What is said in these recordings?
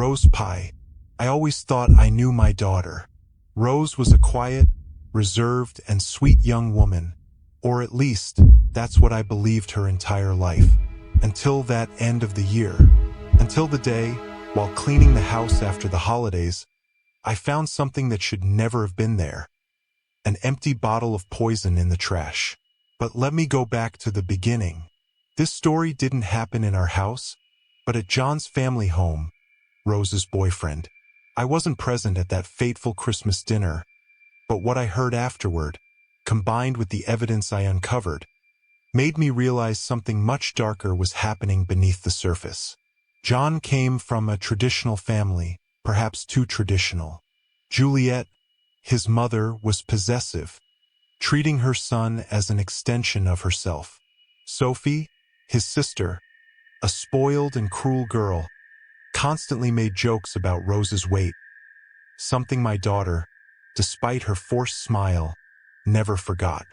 rose pie, I always thought I knew my daughter. Rose was a quiet, reserved, and sweet young woman, or at least, that's what I believed her entire life. Until that end of the year. Until the day, while cleaning the house after the holidays, I found something that should never have been there. An empty bottle of poison in the trash. But let me go back to the beginning. This story didn't happen in our house, but at John's family home, Rose's boyfriend. I wasn't present at that fateful Christmas dinner, but what I heard afterward, combined with the evidence I uncovered, made me realize something much darker was happening beneath the surface. John came from a traditional family, perhaps too traditional. Juliet, his mother, was possessive, treating her son as an extension of herself. Sophie, his sister, a spoiled and cruel girl, constantly made jokes about Rose's weight, something my daughter, despite her forced smile, never forgot.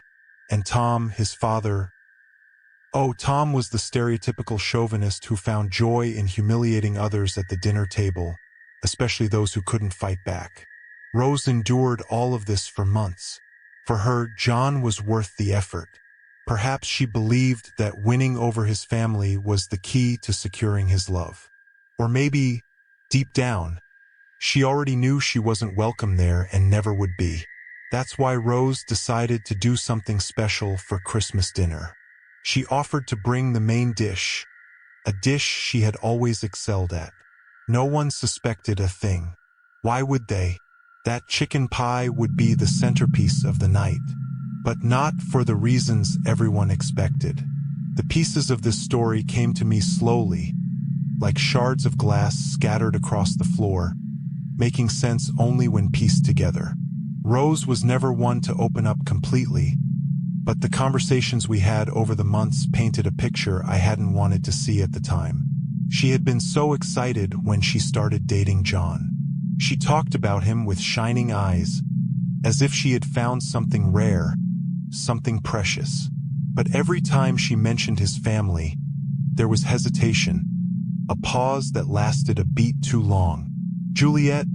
And Tom, his father, Tom was the stereotypical chauvinist who found joy in humiliating others at the dinner table, especially those who couldn't fight back. Rose endured all of this for months. For her, John was worth the effort. Perhaps she believed that winning over his family was the key to securing his love. Or maybe, deep down, she already knew she wasn't welcome there and never would be. That's why Rose decided to do something special for Christmas dinner. She offered to bring the main dish, a dish she had always excelled at. No one suspected a thing. Why would they? That chicken pie would be the centerpiece of the night. But not for the reasons everyone expected. The pieces of this story came to me slowly, like shards of glass scattered across the floor, making sense only when pieced together. Rose was never one to open up completely, but the conversations we had over the months painted a picture I hadn't wanted to see at the time. She had been so excited when she started dating John. She talked about him with shining eyes, as if she had found something rare, something precious. But every time she mentioned his family, there was hesitation, a pause that lasted a beat too long. Juliet,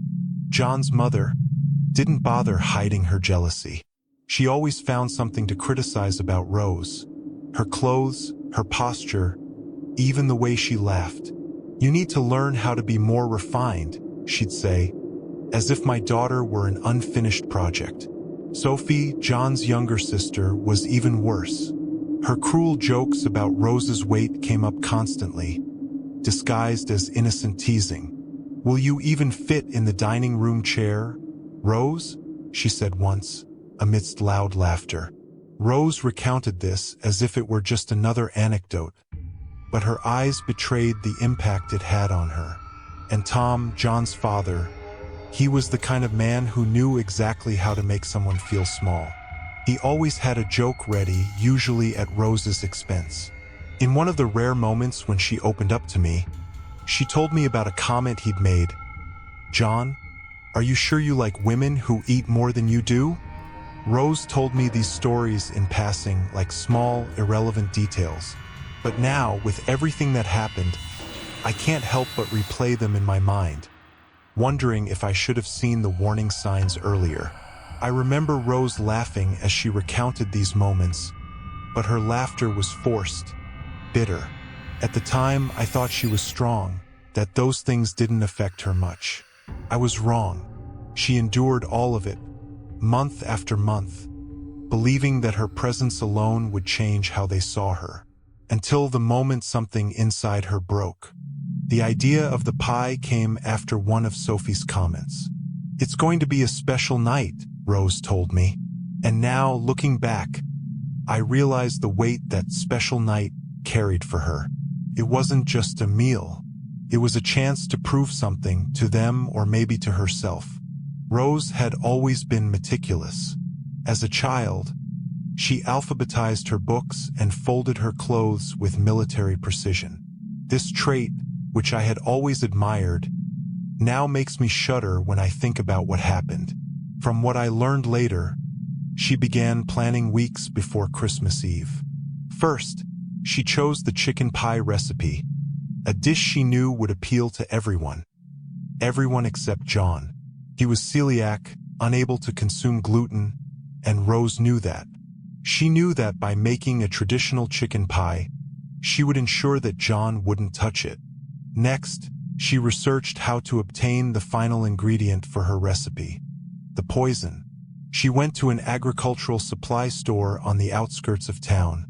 John's mother, didn't bother hiding her jealousy. She always found something to criticize about Rose. Her clothes, her posture, even the way she laughed. "You need to learn how to be more refined," she'd say, as if my daughter were an unfinished project. Sophie, John's younger sister, was even worse. Her cruel jokes about Rose's weight came up constantly, disguised as innocent teasing. "Will you even fit in the dining room chair, Rose?" she said once, amidst loud laughter. Rose recounted this as if it were just another anecdote, but her eyes betrayed the impact it had on her. And Tom, John's father, he was the kind of man who knew exactly how to make someone feel small. He always had a joke ready, usually at Rose's expense. In one of the rare moments when she opened up to me, she told me about a comment he'd made. "John, are you sure you like women who eat more than you do?" Rose told me these stories in passing, like small, irrelevant details. But now, with everything that happened, I can't help but replay them in my mind, wondering if I should have seen the warning signs earlier. I remember Rose laughing as she recounted these moments, but her laughter was forced, bitter. At the time, I thought she was strong, that those things didn't affect her much. I was wrong. She endured all of it, month after month, believing that her presence alone would change how they saw her. Until the moment something inside her broke. The idea of the pie came after one of Sophie's comments. "It's going to be a special night," Rose told me. And now, looking back, I realized the weight that special night carried for her. It wasn't just a meal. It was a chance to prove something to them or maybe to herself. Rose had always been meticulous. As a child, she alphabetized her books and folded her clothes with military precision. This trait, which I had always admired, now makes me shudder when I think about what happened. From what I learned later, she began planning weeks before Christmas Eve. First, she chose the chicken pie recipe, a dish she knew would appeal to everyone. everyone except John. He was celiac, unable to consume gluten, and Rose knew that. She knew that by making a traditional chicken pie, she would ensure that John wouldn't touch it. Next, she researched how to obtain the final ingredient for her recipe: the poison. She went to an agricultural supply store on the outskirts of town,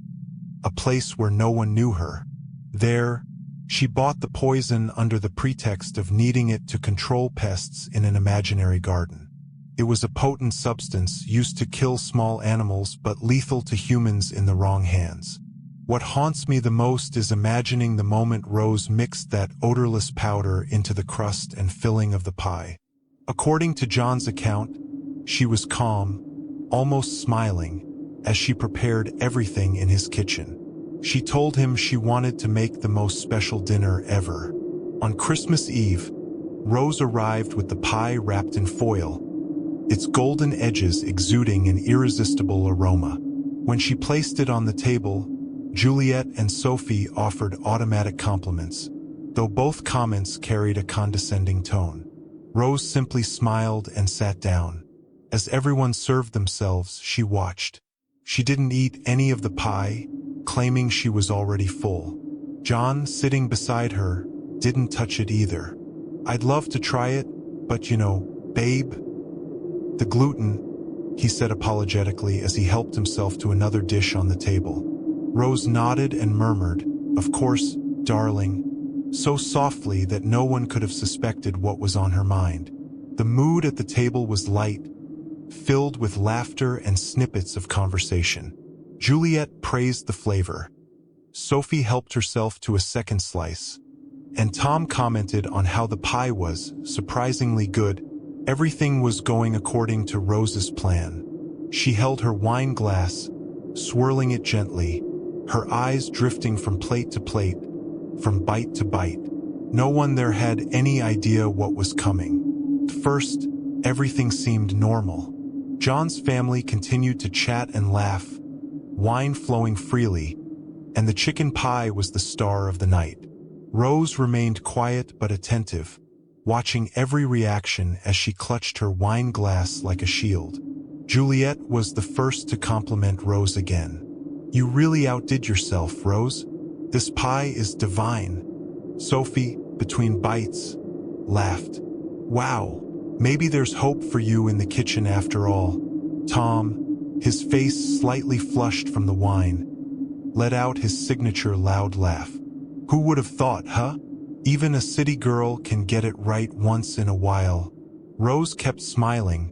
a place where no one knew her. There, she bought the poison under the pretext of needing it to control pests in an imaginary garden. It was a potent substance used to kill small animals but lethal to humans in the wrong hands. What haunts me the most is imagining the moment Rose mixed that odorless powder into the crust and filling of the pie. According to John's account, she was calm, almost smiling, as she prepared everything in his kitchen. She told him she wanted to make the most special dinner ever. On Christmas Eve, Rose arrived with the pie wrapped in foil, its golden edges exuding an irresistible aroma. When she placed it on the table, Juliet and Sophie offered automatic compliments, though both comments carried a condescending tone. Rose simply smiled and sat down. As everyone served themselves, she watched. She didn't eat any of the pie, claiming she was already full. John, sitting beside her, didn't touch it either. "I'd love to try it, but babe." "The gluten," he said apologetically as he helped himself to another dish on the table. Rose nodded and murmured, "Of course, darling," so softly that no one could have suspected what was on her mind. The mood at the table was light, filled with laughter and snippets of conversation. Juliet praised the flavor. Sophie helped herself to a second slice, and Tom commented on how the pie was surprisingly good. Everything was going according to Rose's plan. She held her wine glass, swirling it gently, her eyes drifting from plate to plate, from bite to bite. No one there had any idea what was coming. At first, everything seemed normal. John's family continued to chat and laugh, wine flowing freely, and the chicken pie was the star of the night. Rose remained quiet but attentive, watching every reaction as she clutched her wine glass like a shield. Juliet was the first to compliment Rose again. "You really outdid yourself, Rose. This pie is divine." Sophie, between bites, laughed. "Wow, maybe there's hope for you in the kitchen after all." Tom, his face slightly flushed from the wine, let out his signature loud laugh. "Who would have thought, huh? Even a city girl can get it right once in a while." Rose kept smiling,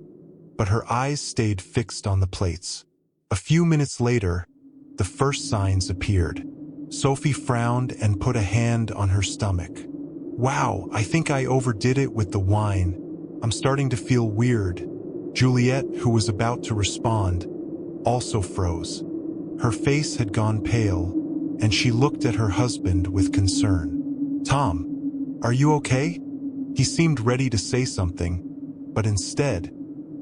but her eyes stayed fixed on the plates. A few minutes later, the first signs appeared. Sophie frowned and put a hand on her stomach. "Wow, I think I overdid it with the wine. I'm starting to feel weird." Juliet, who was about to respond, also froze. Her face had gone pale, and she looked at her husband with concern. "Tom, are you okay?" He seemed ready to say something, but instead,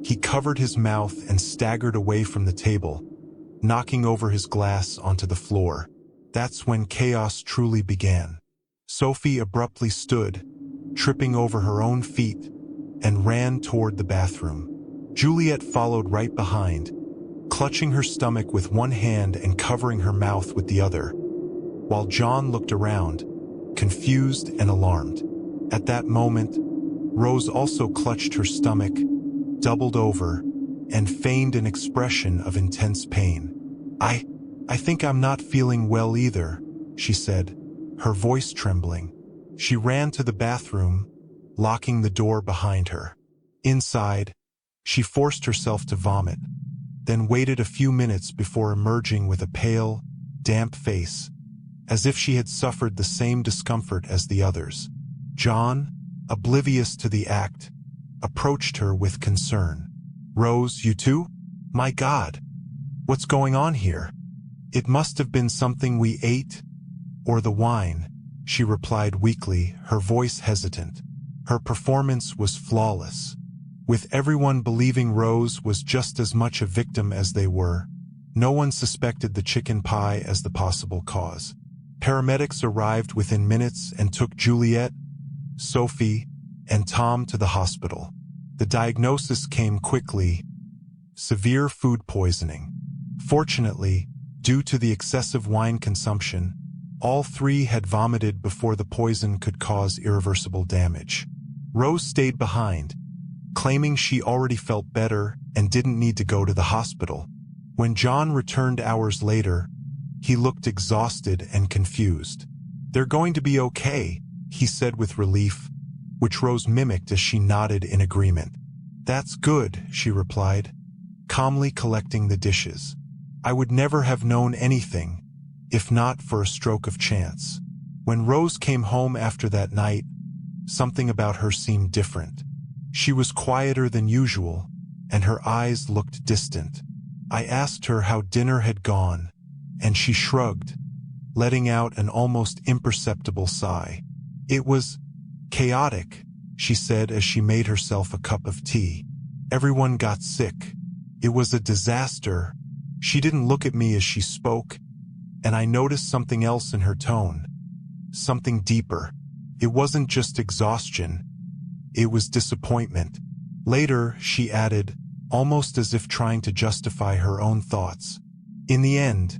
he covered his mouth and staggered away from the table, knocking over his glass onto the floor. That's when chaos truly began. Sophie abruptly stood, tripping over her own feet, and ran toward the bathroom. Juliet followed right behind, clutching her stomach with one hand and covering her mouth with the other, while John looked around, confused and alarmed. At that moment, Rose also clutched her stomach, doubled over, and feigned an expression of intense pain. I think I'm not feeling well either," she said, her voice trembling. She ran to the bathroom, locking the door behind her. Inside, she forced herself to vomit, then waited a few minutes before emerging with a pale, damp face, as if she had suffered the same discomfort as the others. John, oblivious to the act, approached her with concern. "Rose, you too? My God, what's going on here?" "It must have been something we ate, or the wine," she replied weakly, her voice hesitant. Her performance was flawless, with everyone believing Rose was just as much a victim as they were. No one suspected the chicken pie as the possible cause. Paramedics arrived within minutes and took Juliet, Sophie, and Tom to the hospital. The diagnosis came quickly: severe food poisoning. Fortunately, due to the excessive wine consumption, all three had vomited before the poison could cause irreversible damage. Rose stayed behind, claiming she already felt better and didn't need to go to the hospital. When John returned hours later, he looked exhausted and confused. "They're going to be okay," he said with relief, which Rose mimicked as she nodded in agreement. "That's good," she replied, calmly collecting the dishes. "I would never have known anything, if not for a stroke of chance." When Rose came home after that night, something about her seemed different. She was quieter than usual, and her eyes looked distant. I asked her how dinner had gone, and she shrugged, letting out an almost imperceptible sigh. "It was chaotic," she said as she made herself a cup of tea. "Everyone got sick. It was a disaster." She didn't look at me as she spoke, and I noticed something else in her tone. Something deeper. It wasn't just exhaustion. It was disappointment. Later, she added, almost as if trying to justify her own thoughts, "In the end,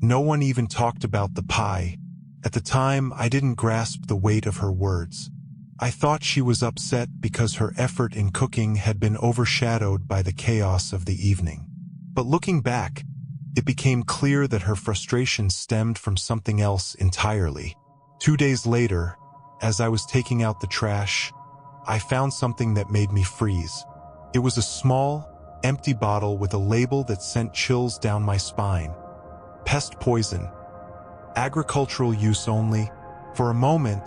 no one even talked about the pie." At the time, I didn't grasp the weight of her words. I thought she was upset because her effort in cooking had been overshadowed by the chaos of the evening. But looking back, it became clear that her frustration stemmed from something else entirely. 2 days later, as I was taking out the trash, I found something that made me freeze. It was a small, empty bottle with a label that sent chills down my spine. Pest poison. Agricultural use only. For a moment,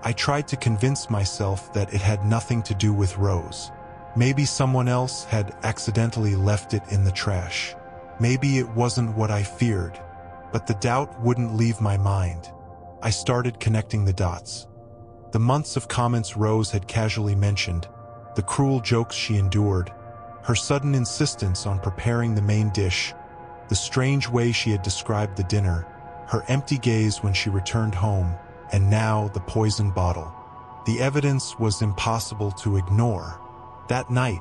I tried to convince myself that it had nothing to do with Rose. Maybe someone else had accidentally left it in the trash. Maybe it wasn't what I feared, but the doubt wouldn't leave my mind. I started connecting the dots. The months of comments Rose had casually mentioned, the cruel jokes she endured, her sudden insistence on preparing the main dish, the strange way she had described the dinner, her empty gaze when she returned home, and now the poison bottle. The evidence was impossible to ignore. That night,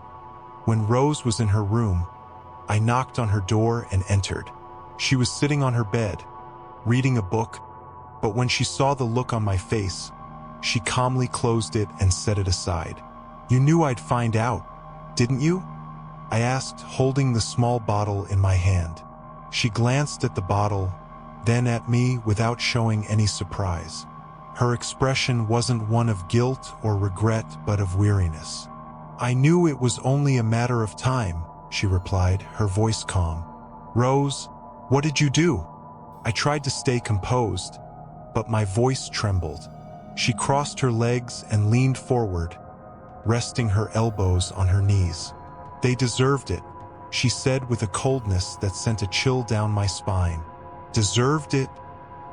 when Rose was in her room, I knocked on her door and entered. She was sitting on her bed, reading a book, but when she saw the look on my face, she calmly closed it and set it aside. "You knew I'd find out, didn't you?" I asked, holding the small bottle in my hand. She glanced at the bottle, then at me without showing any surprise. Her expression wasn't one of guilt or regret, but of weariness. "I knew it was only a matter of time," she replied, her voice calm. "Rose, what did you do?" I tried to stay composed, but my voice trembled. She crossed her legs and leaned forward, resting her elbows on her knees. "They deserved it," she said with a coldness that sent a chill down my spine. Deserved it?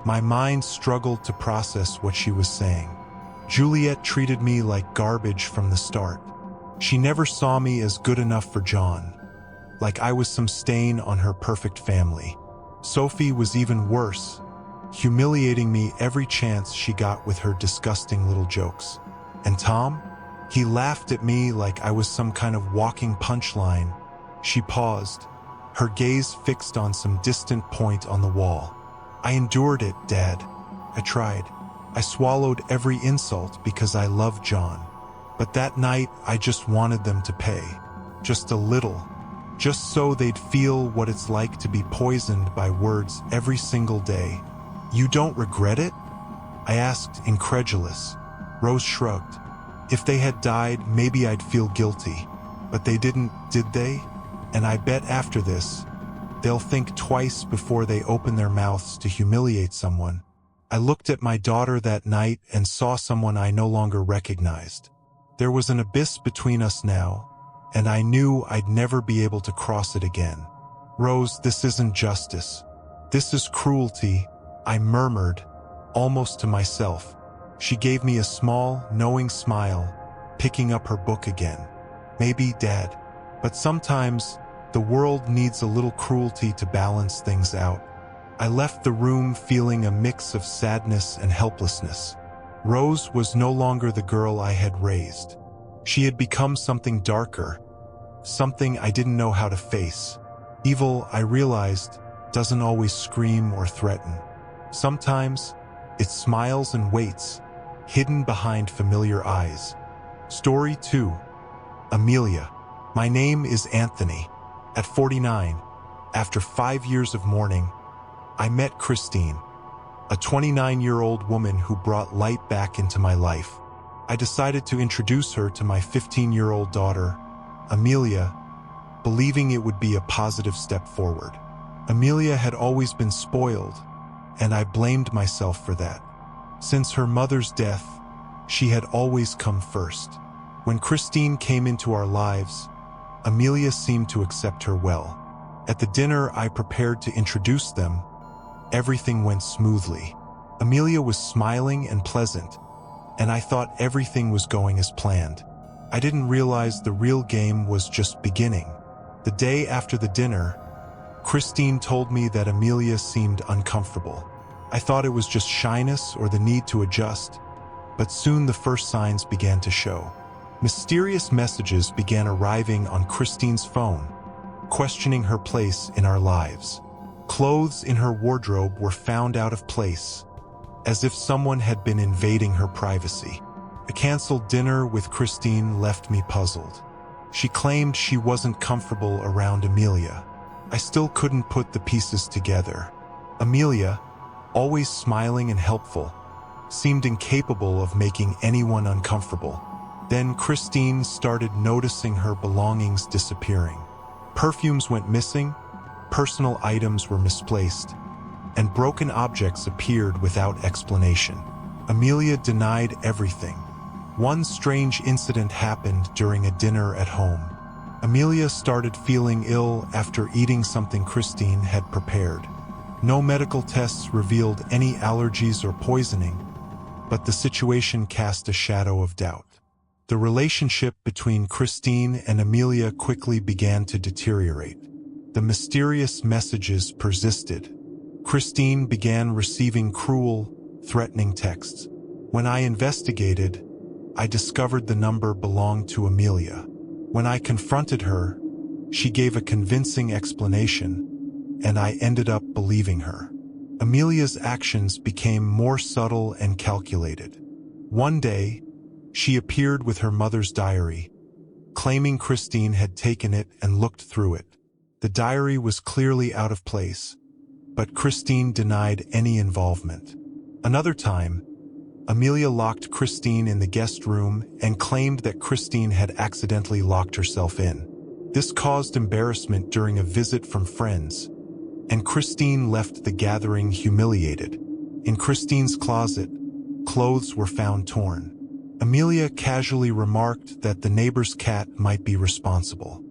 My mind struggled to process what she was saying. Juliet treated me like garbage from the start. She never saw me as good enough for John, like I was some stain on her perfect family. Sophie was even worse, humiliating me every chance she got with her disgusting little jokes. And Tom? He laughed at me like I was some kind of walking punchline. She paused, her gaze fixed on some distant point on the wall. "I endured it, Dad. I tried. I swallowed every insult because I loved John. But that night, I just wanted them to pay. Just a little. Just so they'd feel what it's like to be poisoned by words every single day." "You don't regret it?" I asked, incredulous. Rose shrugged. "If they had died, maybe I'd feel guilty. But they didn't, did they? And I bet after this, they'll think twice before they open their mouths to humiliate someone." I looked at my daughter that night and saw someone I no longer recognized. There was an abyss between us now, and I knew I'd never be able to cross it again. "Rose, this isn't justice. This is cruelty," I murmured, almost to myself. She gave me a small, knowing smile, picking up her book again. "Maybe, Dad, but sometimes the world needs a little cruelty to balance things out." I left the room feeling a mix of sadness and helplessness. Rose was no longer the girl I had raised. She had become something darker, something I didn't know how to face. Evil, I realized, doesn't always scream or threaten. Sometimes, it smiles and waits, hidden behind familiar eyes. Story 2. Amelia. My name is Anthony. At 49, after 5 years of mourning, I met Christine, a 29-year-old woman who brought light back into my life. I decided to introduce her to my 15-year-old daughter, Amelia, believing it would be a positive step forward. Amelia had always been spoiled, and I blamed myself for that. Since her mother's death, she had always come first. When Christine came into our lives, Amelia seemed to accept her well. At the dinner I prepared to introduce them, everything went smoothly. Amelia was smiling and pleasant, and I thought everything was going as planned. I didn't realize the real game was just beginning. The day after the dinner, Christine told me that Amelia seemed uncomfortable. I thought it was just shyness or the need to adjust, but soon the first signs began to show. Mysterious messages began arriving on Christine's phone, questioning her place in our lives. Clothes in her wardrobe were found out of place, as if someone had been invading her privacy. A canceled dinner with Christine left me puzzled. She claimed she wasn't comfortable around Amelia. I still couldn't put the pieces together. Amelia, always smiling and helpful, seemed incapable of making anyone uncomfortable. Then Christine started noticing her belongings disappearing. Perfumes went missing, personal items were misplaced, and broken objects appeared without explanation. Amelia denied everything. One strange incident happened during a dinner at home. Amelia started feeling ill after eating something Christine had prepared. No medical tests revealed any allergies or poisoning, but the situation cast a shadow of doubt. The relationship between Christine and Amelia quickly began to deteriorate. The mysterious messages persisted. Christine began receiving cruel, threatening texts. When I investigated, I discovered the number belonged to Amelia. When I confronted her, she gave a convincing explanation, and I ended up believing her. Amelia's actions became more subtle and calculated. One day, she appeared with her mother's diary, claiming Christine had taken it and looked through it. The diary was clearly out of place, but Christine denied any involvement. Another time, Amelia locked Christine in the guest room and claimed that Christine had accidentally locked herself in. This caused embarrassment during a visit from friends, and Christine left the gathering humiliated. In Christine's closet, clothes were found torn. Amelia casually remarked that the neighbor's cat might be responsible.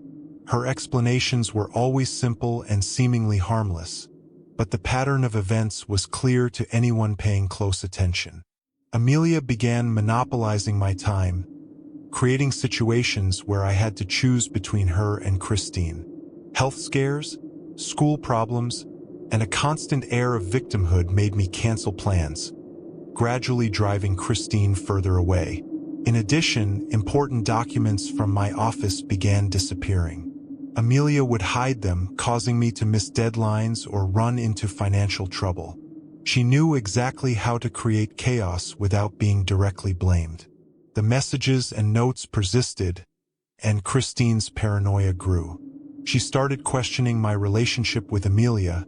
Her explanations were always simple and seemingly harmless, but the pattern of events was clear to anyone paying close attention. Amelia began monopolizing my time, creating situations where I had to choose between her and Christine. Health scares, school problems, and a constant air of victimhood made me cancel plans, gradually driving Christine further away. In addition, important documents from my office began disappearing. Amelia would hide them, causing me to miss deadlines or run into financial trouble. She knew exactly how to create chaos without being directly blamed. The messages and notes persisted, and Christine's paranoia grew. She started questioning my relationship with Amelia,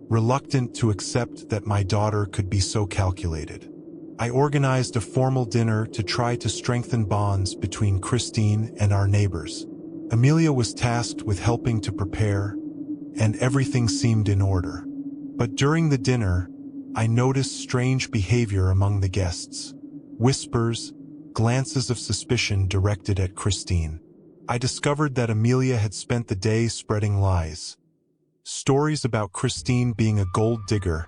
reluctant to accept that my daughter could be so calculated. I organized a formal dinner to try to strengthen bonds between Christine and our neighbors. Amelia was tasked with helping to prepare, and everything seemed in order. But during the dinner, I noticed strange behavior among the guests. Whispers, glances of suspicion directed at Christine. I discovered that Amelia had spent the day spreading lies. Stories about Christine being a gold digger,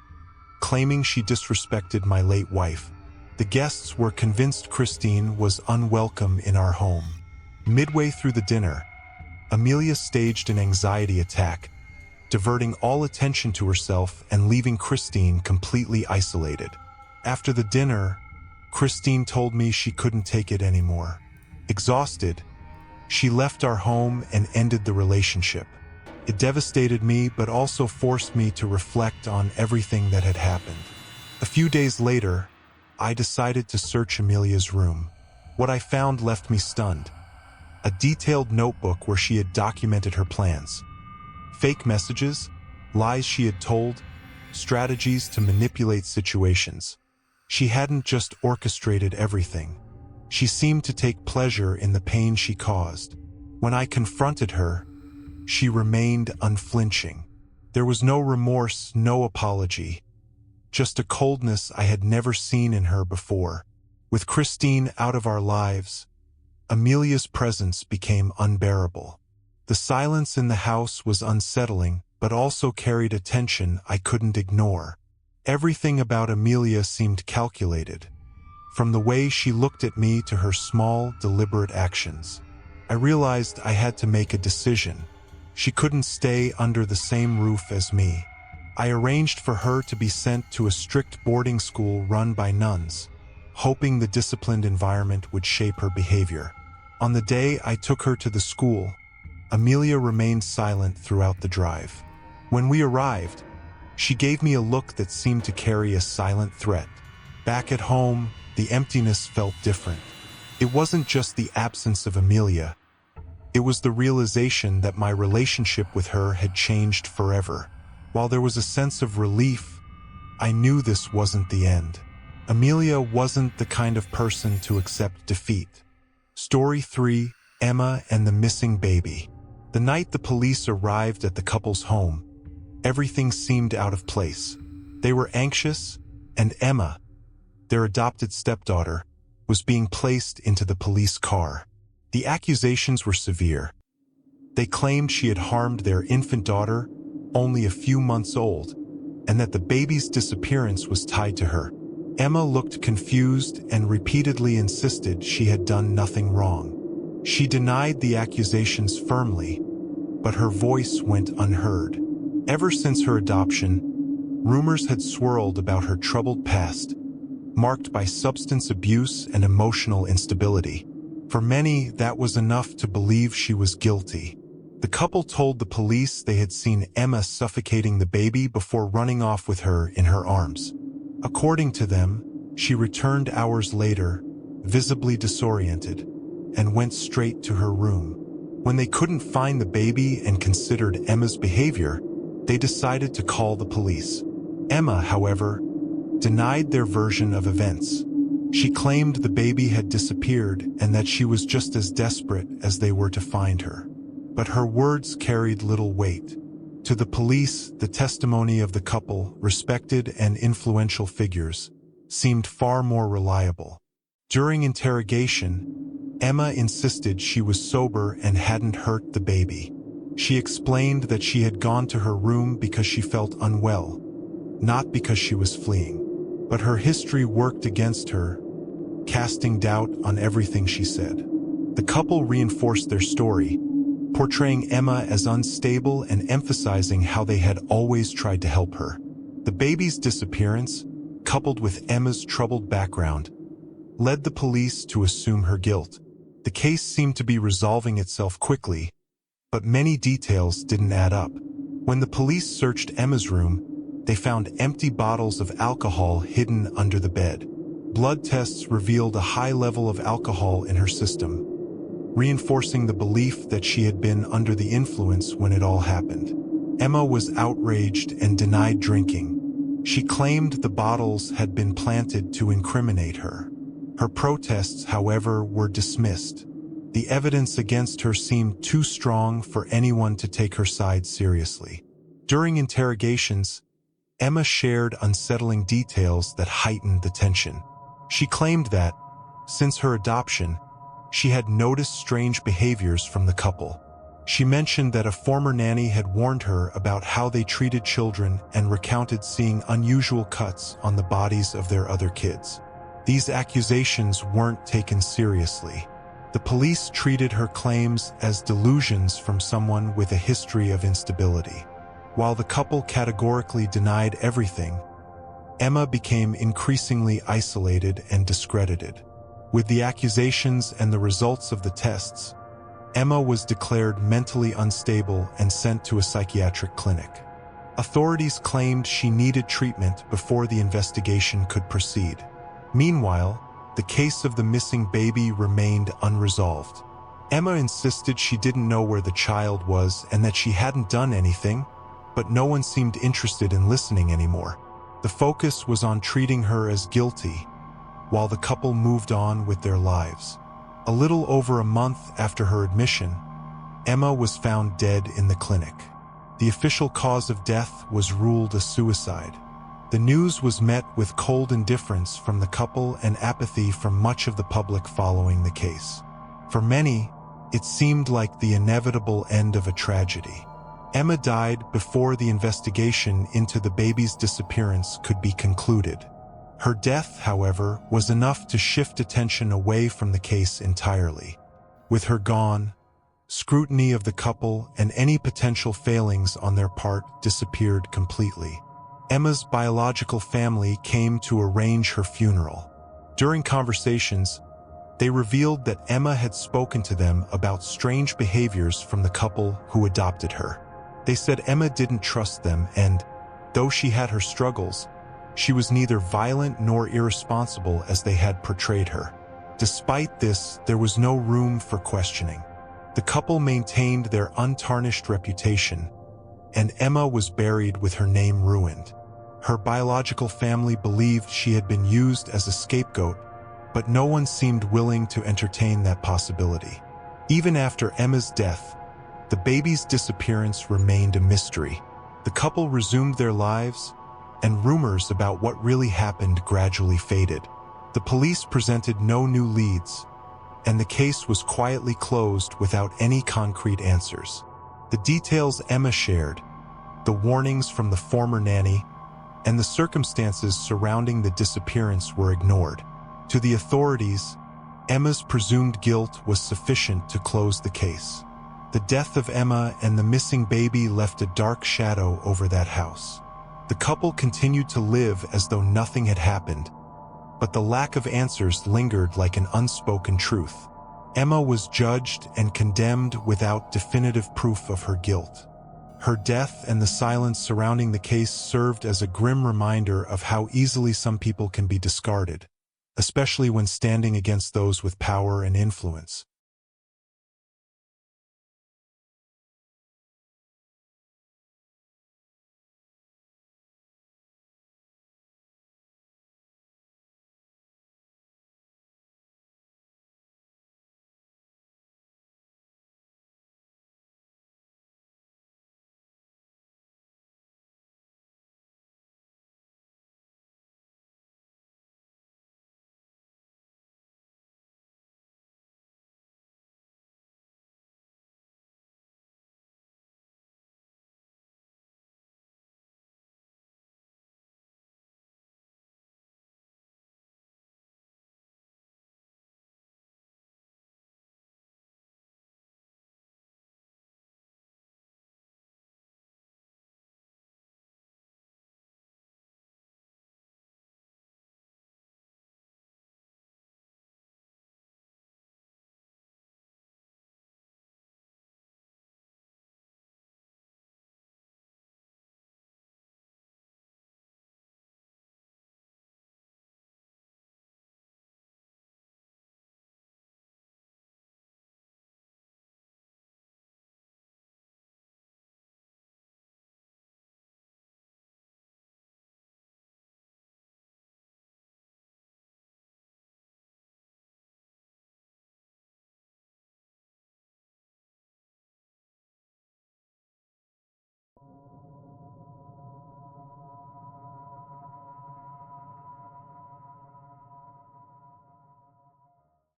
claiming she disrespected my late wife. The guests were convinced Christine was unwelcome in our home. Midway through the dinner, Amelia staged an anxiety attack, diverting all attention to herself and leaving Christine completely isolated. After the dinner, Christine told me she couldn't take it anymore. Exhausted, she left our home and ended the relationship. It devastated me, but also forced me to reflect on everything that had happened. A few days later, I decided to search Amelia's room. What I found left me stunned. A detailed notebook where she had documented her plans. Fake messages, lies she had told, strategies to manipulate situations. She hadn't just orchestrated everything. She seemed to take pleasure in the pain she caused. When I confronted her, she remained unflinching. There was no remorse, no apology. Just a coldness I had never seen in her before. With Christine out of our lives, Amelia's presence became unbearable. The silence in the house was unsettling, but also carried a tension I couldn't ignore. Everything about Amelia seemed calculated, from the way she looked at me to her small, deliberate actions. I realized I had to make a decision. She couldn't stay under the same roof as me. I arranged for her to be sent to a strict boarding school run by nuns, hoping the disciplined environment would shape her behavior. On the day I took her to the school, Amelia remained silent throughout the drive. When we arrived, she gave me a look that seemed to carry a silent threat. Back at home, the emptiness felt different. It wasn't just the absence of Amelia. It was the realization that my relationship with her had changed forever. While there was a sense of relief, I knew this wasn't the end. Amelia wasn't the kind of person to accept defeat. Story 3: Emma and the Missing Baby. The night the police arrived at the couple's home, everything seemed out of place. They were anxious, and Emma, their adopted stepdaughter, was being placed into the police car. The accusations were severe. They claimed she had harmed their infant daughter, only a few months old, and that the baby's disappearance was tied to her. Emma looked confused and repeatedly insisted she had done nothing wrong. She denied the accusations firmly, but her voice went unheard. Ever since her adoption, rumors had swirled about her troubled past, marked by substance abuse and emotional instability. For many, that was enough to believe she was guilty. The couple told the police they had seen Emma suffocating the baby before running off with her in her arms. According to them, she returned hours later, visibly disoriented, and went straight to her room. When they couldn't find the baby and considered Emma's behavior, they decided to call the police. Emma, however, denied their version of events. She claimed the baby had disappeared and that she was just as desperate as they were to find her. But her words carried little weight. To the police, the testimony of the couple, respected and influential figures, seemed far more reliable. During interrogation, Emma insisted she was sober and hadn't hurt the baby. She explained that she had gone to her room because she felt unwell, not because she was fleeing. But her history worked against her, casting doubt on everything she said. The couple reinforced their story, portraying Emma as unstable and emphasizing how they had always tried to help her. The baby's disappearance, coupled with Emma's troubled background, led the police to assume her guilt. The case seemed to be resolving itself quickly, but many details didn't add up. When the police searched Emma's room, they found empty bottles of alcohol hidden under the bed. Blood tests revealed a high level of alcohol in her system, reinforcing the belief that she had been under the influence when it all happened. Emma was outraged and denied drinking. She claimed the bottles had been planted to incriminate her. Her protests, however, were dismissed. The evidence against her seemed too strong for anyone to take her side seriously. During interrogations, Emma shared unsettling details that heightened the tension. She claimed that, since her adoption, she had noticed strange behaviors from the couple. She mentioned that a former nanny had warned her about how they treated children and recounted seeing unusual cuts on the bodies of their other kids. These accusations weren't taken seriously. The police treated her claims as delusions from someone with a history of instability. While the couple categorically denied everything, Emma became increasingly isolated and discredited. With the accusations and the results of the tests, Emma was declared mentally unstable and sent to a psychiatric clinic. Authorities claimed she needed treatment before the investigation could proceed. Meanwhile, the case of the missing baby remained unresolved. Emma insisted she didn't know where the child was and that she hadn't done anything, but no one seemed interested in listening anymore. The focus was on treating her as guilty, while the couple moved on with their lives. A little over a month after her admission, Emma was found dead in the clinic. The official cause of death was ruled a suicide. The news was met with cold indifference from the couple and apathy from much of the public following the case. For many, it seemed like the inevitable end of a tragedy. Emma died before the investigation into the baby's disappearance could be concluded. Her death, however, was enough to shift attention away from the case entirely. With her gone, scrutiny of the couple and any potential failings on their part disappeared completely. Emma's biological family came to arrange her funeral. During conversations, they revealed that Emma had spoken to them about strange behaviors from the couple who adopted her. They said Emma didn't trust them and, though she had her struggles, she was neither violent nor irresponsible as they had portrayed her. Despite this, there was no room for questioning. The couple maintained their untarnished reputation, and Emma was buried with her name ruined. Her biological family believed she had been used as a scapegoat, but no one seemed willing to entertain that possibility. Even after Emma's death, the baby's disappearance remained a mystery. The couple resumed their lives, and rumors about what really happened gradually faded. The police presented no new leads, and the case was quietly closed without any concrete answers. The details Emma shared, the warnings from the former nanny, and the circumstances surrounding the disappearance were ignored. To the authorities, Emma's presumed guilt was sufficient to close the case. The death of Emma and the missing baby left a dark shadow over that house. The couple continued to live as though nothing had happened, but the lack of answers lingered like an unspoken truth. Emma was judged and condemned without definitive proof of her guilt. Her death and the silence surrounding the case served as a grim reminder of how easily some people can be discarded, especially when standing against those with power and influence.